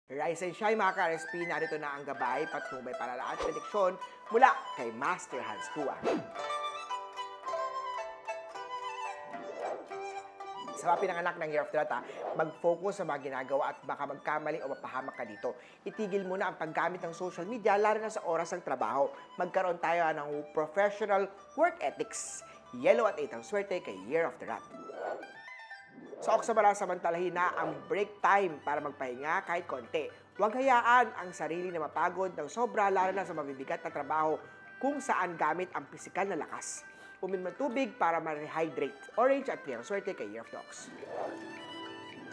Rise and shine mga ka-RSP, narito na ang gabay, patnubay, palala at prediksyon mula kay Master Hans Kua. Sa mga pinanganak ng Year of the Rat, mag-focus sa mga ginagawa at baka magkamali o mapahamak ka dito. Itigil muna ang paggamit ng social media, lalo na sa oras ng trabaho. Magkaroon tayo ng professional work ethics. Yellow at 8 ang swerte kay Year of the Rat. Sa Oksabara, samantalahin na ang break time para magpahinga kahit konti. Huwag hayaan ang sarili na mapagod ng sobra, lalo na sa mabibigat na trabaho kung saan gamit ang pisikal na lakas. Uminom ng tubig para ma-rehydrate. Orange at 3 ang swerte kay Year of Dogs.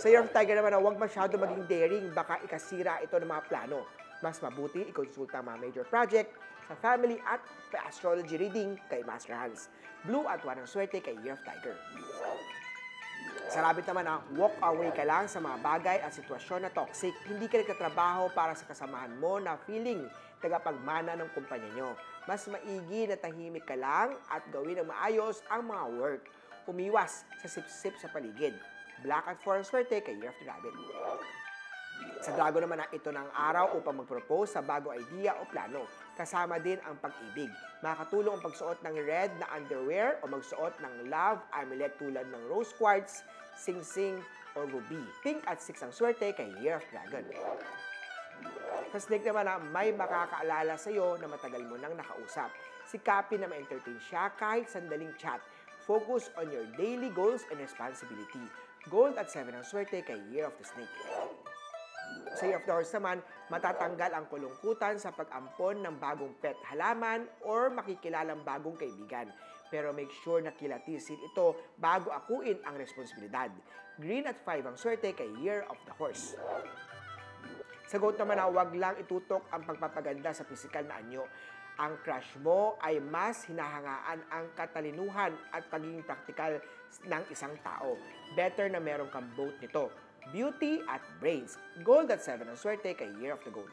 Sa Year of Tiger naman, huwag masyado maging daring, baka ikasira ito ng mga plano. Mas mabuti ikonsulta ang mga major project sa family at astrology reading kay Master Hans. Blue at 1 ang swerte kay Year of Tiger. Sa Rabbit naman, walk away ka lang sa mga bagay at sitwasyon na toxic. Hindi ka nagtatrabaho para sa kasamahan mo na feeling tagapagmana ng kumpanya nyo. Mas maigi na tahimik ka lang at gawin ng maayos ang mga work. Umiwas sa sip-sip sa paligid. Black at 4 ang swerte kay Year of the Rabbit. Sa Dragon naman, ito ng araw upang mag-propose sa bagong idea o plano. Kasama din ang pag-ibig. Makakatulong ang pagsuot ng red na underwear o magsuot ng love amulet tulad ng rose quartz, sing-sing, o ruby. Pink at 6 ang swerte kay Year of Dragon. Sa Snake naman, may makakaalala sa iyo na matagal mo nang nakausap. Sikapin na ma-entertain siya kahit sandaling chat. Focus on your daily goals and responsibility. Gold at 7 ang swerte kay Year of the Snake. Sa Year of the Horse naman, matatanggal ang kulungkutan sa pag-ampon ng bagong pet halaman or makikilalang bagong kaibigan. Pero make sure na kilatisin ito bago akuin ang responsibilidad. Green at 5 ang swerte kay Year of the Horse. Sa Goat naman, huwag lang itutok ang pagpapaganda sa pisikal na anyo. Ang crush mo ay mas hinahangaan ang katalinuhan at pagiging praktikal ng isang tao. Better na meron kang both nito. Beauty at brains. Gold at 7 ang swerte kay Year of the Goat.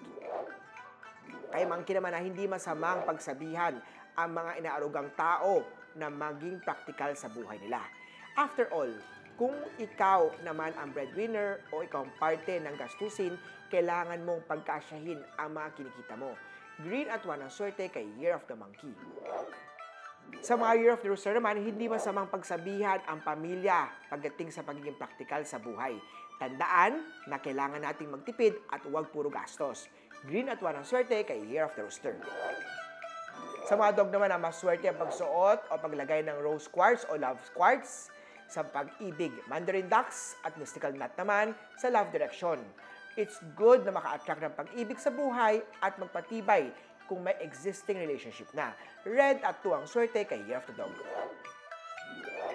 Kay Monkey naman, na hindi masamang pagsabihan ang mga inaarugang tao na maging praktikal sa buhay nila. After all, kung ikaw naman ang breadwinner o ikaw ang parte ng gastusin, kailangan mong pagkasyahin ang mga kinikita mo. Green at 1 ang swerte kay Year of the Monkey. Sa mga Year of the Rooster naman, hindi masamang pagsabihan ang pamilya pagdating sa pagiging praktikal sa buhay. Tandaan na kailangan nating magtipid at huwag puro gastos. Green at 1 ang swerte kay Year of the Rooster. Sa mga dog naman, maswerte ang pagsuot o paglagay ng rose quartz o love quartz sa pag-ibig. Mandarin ducks at mystical nut naman sa love direction. It's good na maka-attract ng pag-ibig sa buhay at magpatibay kung may existing relationship na. Red at 2 ang swerte kay Year of the Dog.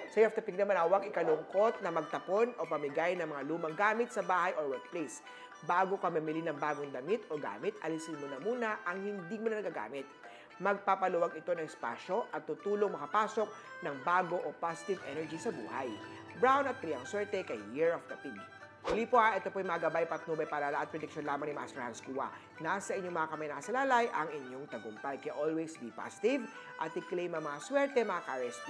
Sa Year of the Pig naman, huwag ikalungkot na magtapon o pamigay ng mga lumang gamit sa bahay or workplace. Bago ka mamili ng bagong damit o gamit, alisin mo na muna ang hindi mo na nagagamit. Magpapaluwag ito ng espasyo at tutulong makapasok ng bago o positive energy sa buhay. Brown at 3 ang swerte kay Year of the Pig. Muli po ito po yung mga gabay, patnubay, palala at prediction lamang ni Master Hans Kua. Nasa inyong mga kamay nakasalalay ang inyong tagumpay. Kaya always be positive at i-claim ang mga swerte mga ka-RSP.